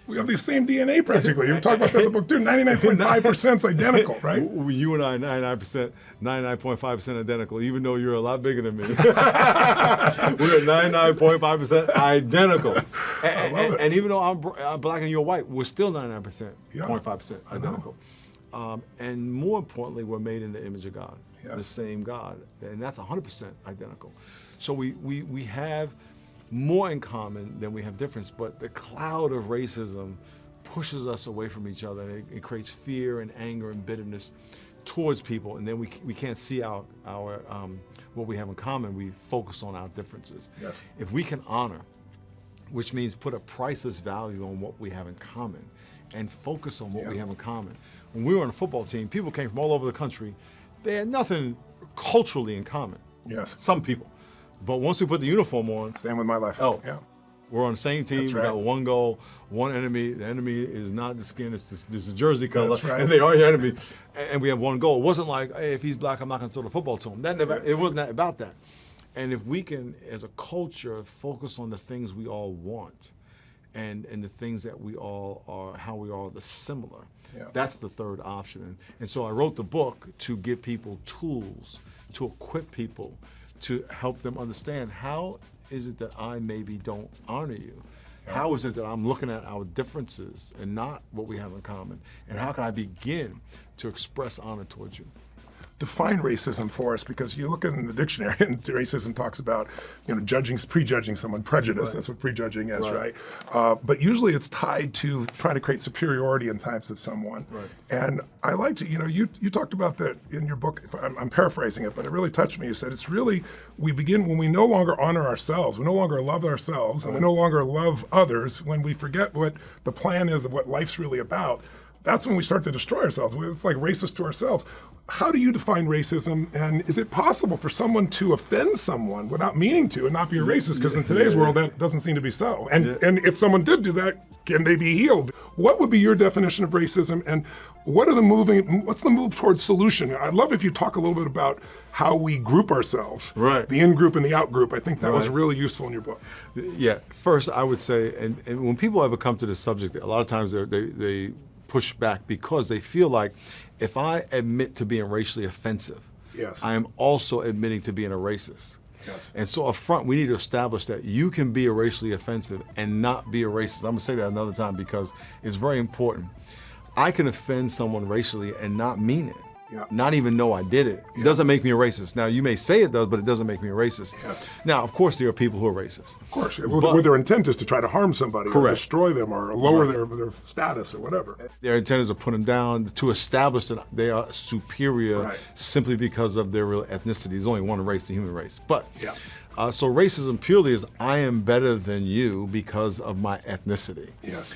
We have the same DNA practically. You talk about that in the book too. 99.5% is identical, right? You and I are 99.5% identical, even though you're a lot bigger than me. We're 99.5% identical. And even though I'm black and you're white, we're still 99.5% identical. And more importantly, we're made in the image of God, the same God. And that's 100% identical. So we have more in common than we have difference, but the cloud of racism pushes us away from each other. And it creates fear and anger and bitterness towards people, and then we can't see our what we have in common. We focus on our differences. Yes. If we can honor, which means put a priceless value on what we have in common, and focus on what we have in common. When we were on a football team, people came from all over the country. They had nothing culturally in common. Yes. Some people. But once we put the uniform on, Same with my life. yeah. We're on the same team. That's We right. got one goal, one enemy. The enemy is not the skin; it's the jersey color, That's right. and they are your enemy. And we have one goal. It wasn't like, hey, if he's black, I'm not going to throw the football to him. It wasn't about that. And if we can, as a culture, focus on the things we all want, and the things that we all are, how we all are similar. Yeah. That's the third option. And so I wrote the book to give people tools, to equip people, to help them understand how is it that I maybe don't honor you? How is it that I'm looking at our differences and not what we have in common? And how can I begin to express honor towards you? Define racism for us, because you look in the dictionary and racism talks about, prejudging someone, prejudice. Right. That's what prejudging is, right? But usually it's tied to trying to create superiority in types of someone. Right. And I like to, you talked about that in your book. I'm paraphrasing it, but it really touched me. You said it's really, we begin when we no longer honor ourselves, we no longer love ourselves, and we no longer love others, when we forget what the plan is of what life's really about. That's when we start to destroy ourselves. It's like racist to ourselves. How do you define racism, and is it possible for someone to offend someone without meaning to and not be a racist? Because in today's world, that doesn't seem to be so. And if someone did do that, can they be healed? What would be your definition of racism, and what's the move towards solution? I'd love if you talk a little bit about how we group ourselves, Right. the in-group and the out-group. I think that was Right. really useful in your book. Yeah, first I would say, and when people ever come to this subject, a lot of times they push back because they feel like if I admit to being racially offensive, Yes. I am also admitting to being a racist. Yes. And so up front, we need to establish that you can be a racially offensive and not be a racist. I'm gonna say that another time because it's very important. I can offend someone racially and not mean it. Yeah. Not even know I did it. It doesn't make me a racist. Now, you may say it does, but it doesn't make me a racist. Yes. Now, of course, there are people who are racist. Of course, where their intent is to try to harm somebody, or Correct. destroy them, or lower their status, or whatever. Their intent is to put them down, to establish that they are superior Right. simply because of their real ethnicity. There's only one race, the human race. But Yeah. so racism purely is I am better than you because of my ethnicity. Yes.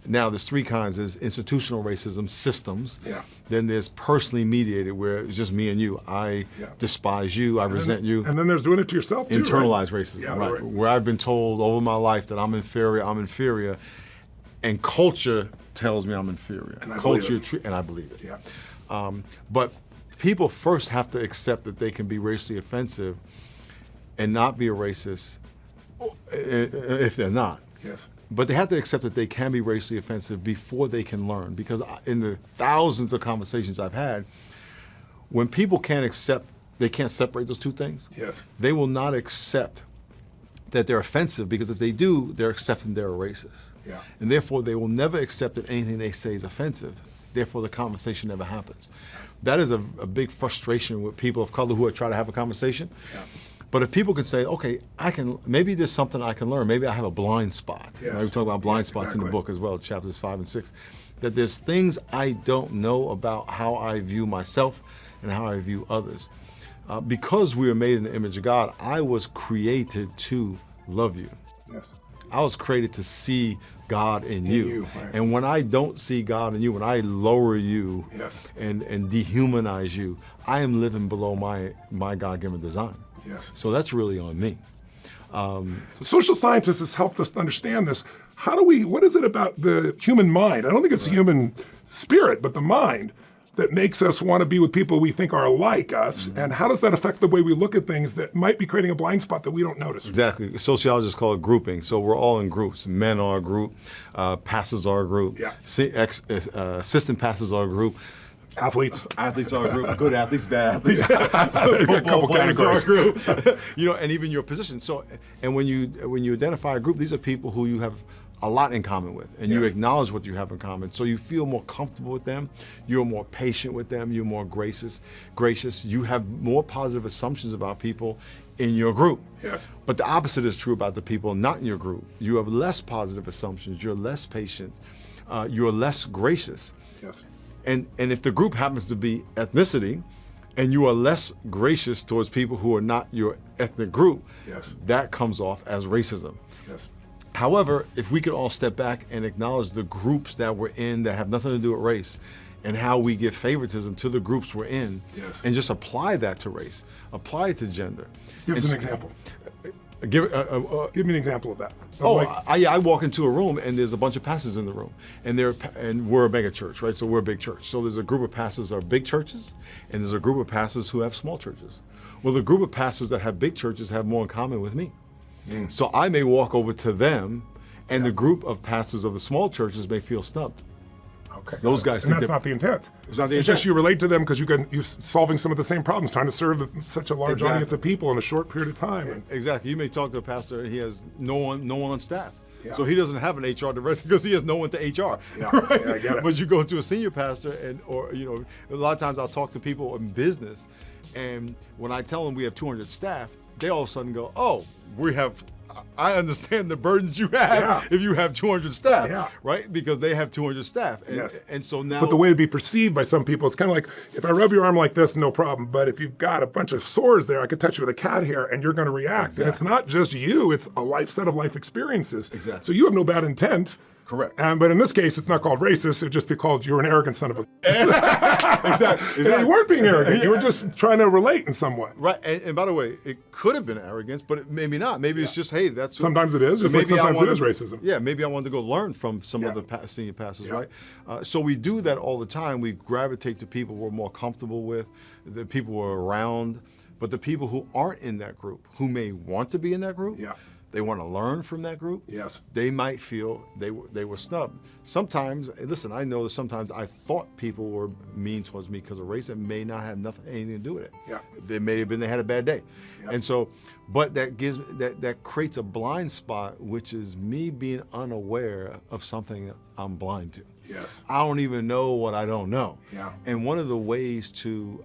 Now, there's three kinds. There's institutional racism, systems. Yeah. Then there's personally mediated, where it's just me and you. I despise you, I resent you. And then there's doing it to yourself too. Internalized right? racism, Yeah, right? Where I've been told over my life that I'm inferior, and culture tells me I'm inferior. And I believe Culture, it. and I believe it. Yeah. But people first have to accept that they can be racially offensive and not be a racist if they're not. Yes. But they have to accept that they can be racially offensive before they can learn. Because in the thousands of conversations I've had, when people they can't separate those two things. Yes. They will not accept that they're offensive, because if they do, they're accepting they're a racist. Yeah. And therefore, they will never accept that anything they say is offensive. Therefore, the conversation never happens. That is a big frustration with people of color who are trying to have a conversation. Yeah. But if people can say, okay, maybe there's something I can learn. Maybe I have a blind spot. Yes. We talk about blind spots in the book as well, chapters 5 and 6. That there's things I don't know about how I view myself and how I view others. Because we were made in the image of God, I was created to love you. Yes. I was created to see God in you. Right. And when I don't see God in you, when I lower you Yes. and dehumanize you, I am living below my God-given design. Yes. So that's really on me. So social scientists has helped us understand this. What is it about the human mind? I don't think it's the human spirit, but the mind that makes us want to be with people we think are like us? And how does that affect the way we look at things that might be creating a blind spot that we don't notice? Exactly. Sociologists call it grouping. So we're all in groups. Men are a group. Pastors are a group. Yeah. Assistant pastors are a group. Athletes Athletes are a group. Good athletes, bad athletes. couple players are a categories. group. And even your position. So, and when you identify a group, these are people who you have a lot in common with, and you acknowledge what you have in common. So you feel more comfortable with them. You're more patient with them. You're more gracious. You have more positive assumptions about people in your group. Yes. But the opposite is true about the people not in your group. You have less positive assumptions. You're less patient. You're less gracious. Yes. And if the group happens to be ethnicity, and you are less gracious towards people who are not your ethnic group, that comes off as racism. Yes. However, if we could all step back and acknowledge the groups that we're in that have nothing to do with race, and how we give favoritism to the groups we're in, and just apply that to race, apply it to gender. Give us an example. Give me an example of that. I walk into a room and there's a bunch of pastors in the room, and we're a mega church, right? So we're a big church. So there's a group of pastors that are big churches, and there's a group of pastors who have small churches. Well, the group of pastors that have big churches have more in common with me. So I may walk over to them, and the group of pastors of the small churches may feel snubbed. Okay. Those guys and think that's not the intent. It's not the It's intent. just you relate to them because you're solving some of the same problems, trying to serve such a large audience of people in a short period of time. Exactly. You may talk to a pastor and he has no one on staff. So he doesn't have an HR director because he has no one to HR. Right? I get it. But you go to a senior pastor, or a lot of times I'll talk to people in business, and when I tell them we have 200 staff, they all of a sudden go, "Oh, I understand the burdens you have if you have 200 staff, right? Because they have 200 staff." And so now, but the way it'd be perceived by some people, it's kind of like, if I rub your arm like this, no problem. But if you've got a bunch of sores there, I could touch you with a cat hair and you're going to react. And it's not just you, it's a set of life experiences. Exactly. So you have no bad intent. Correct. But in this case, it's not called racist. It'd just be called, you're an arrogant son of a... Exactly. You weren't being arrogant. You were just trying to relate in some way. Right. And by the way, it could have been arrogance, but maybe not. Maybe it's just, hey, that's... Sometimes it is, just like sometimes it is racism. Yeah, maybe I wanted to go learn from some of the senior pastors, right? So we do that all the time. We gravitate to people we're more comfortable with, the people we're around, but the people who aren't in that group, who may want to be in that group, they want to learn from that group. They might feel they were snubbed. Sometimes, listen, I know that sometimes I thought people were mean towards me because of race. It may not have anything to do with it. It may have been they had a bad day. And so, but that creates a blind spot, which is me being unaware of something I'm blind to. I don't even know what I don't know. And one of the ways to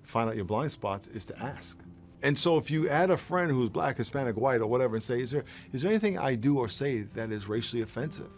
find out your blind spots is to ask. And so if you add a friend who's black, Hispanic, white, or whatever, and say, is there anything I do or say that is racially offensive?